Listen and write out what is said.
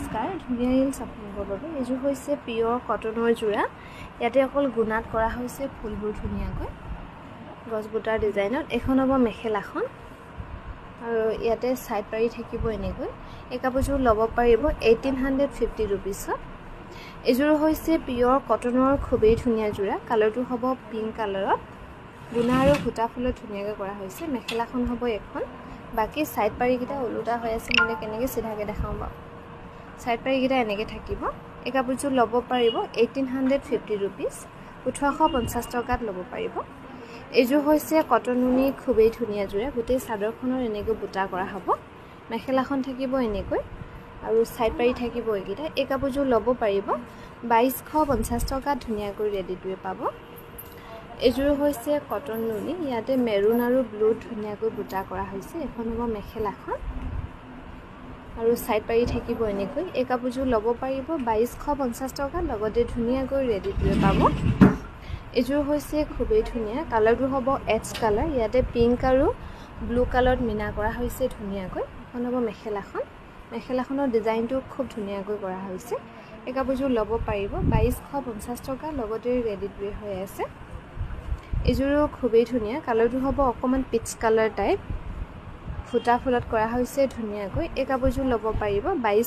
নমস্কাৰ ধুনীয়া হিলছ আপোনালোকৰ বাবে এইযোৰ হৈছে পিয়ৰ কটনৰ যোৰা ইয়াতে অকল গুণাত কৰা হৈছে ফুলবোৰ ধুনীয়াকৈ গছবুটাৰ ডিজাইনত এখন হ'ব মেখেলাখন আৰু ইয়াতে সাইড পাৰি থাকিব এনেকৈ এই কাপোৰযোৰ ল'ব পাৰিব 1850 रुपीसত এইযোৰ হৈছে পিয়ৰ কটনৰ খুবেই ধুনীয়া যোৰা কালাৰটো হ'ব পিংক কালাৰত গুণা আৰু ফুটা ফুলত ধুনীয়াকৈ কৰা হৈছে মেখেলাখন হ'ব এখন বাকি সাইড পাৰি কিটা ওলুটা হৈ আছে মানে কেনেকৈ সিধাকৈ দেখাম বা সাইড পাৰি কিটা এনেকৈ থাকিব এই কাপোৰযোৰ ল'ব পাৰিব 1850 रुपीस 1850 টকাত ল'ব পাৰিব এইযোৰ হৈছে কটনউনি খুবেই ধুনীয়া যোৰা গোটেই চাদৰখনৰ এনেকৈ বুটা কৰা হ'ব মেখেলাখন থাকিব এনেকৈ আৰু সাইড পাৰি থাকিব এইকিটা এই কাপোৰযোৰ ল'ব পাৰিব 2250 টকাত ধুনীয়াকৈ ৰেডিটোৱে পাব এইযোৰ হৈছে কটনউনি ইয়াতে মেৰুন আৰু ব্লু ধুনীয়াকৈ বুটা কৰা হৈছে এখন হ'ব মেখেলাখন আৰু সাইড পাৰি থাকিব এনেকৈ এই কাপোৰযোৰ ল'ব পাৰিব 2250 টকা লগতে ধুনীয়াকৈ ৰেডিটোৱে পাব এইযোৰ হৈছে খুবেই ধুনীয়া কালাৰটো হ'ব এচ কালাৰ ইয়াতে পিংক আৰু ব্লু কালাৰত মিনা কৰা হৈছে ধুনীয়াকৈ এখন হ'ব মেখেলাখনৰ ডিজাইনটো খুব ধুনীয়াকৈ কৰা হৈছে এই কাপোৰযোৰ ল'ব পাৰিব 2250 টকা লগতে ৰেডিটোৱে হৈ আছে এইযোৰো খুবেই ধুনীয়া কালাৰটো হ'ব অকমান পিচ কালাৰ টাইপ ফুটা ফুলত কৰা হৈছে ধুনীয়াকৈ এই কাপোৰযোৰ ল'ব পাৰিব 22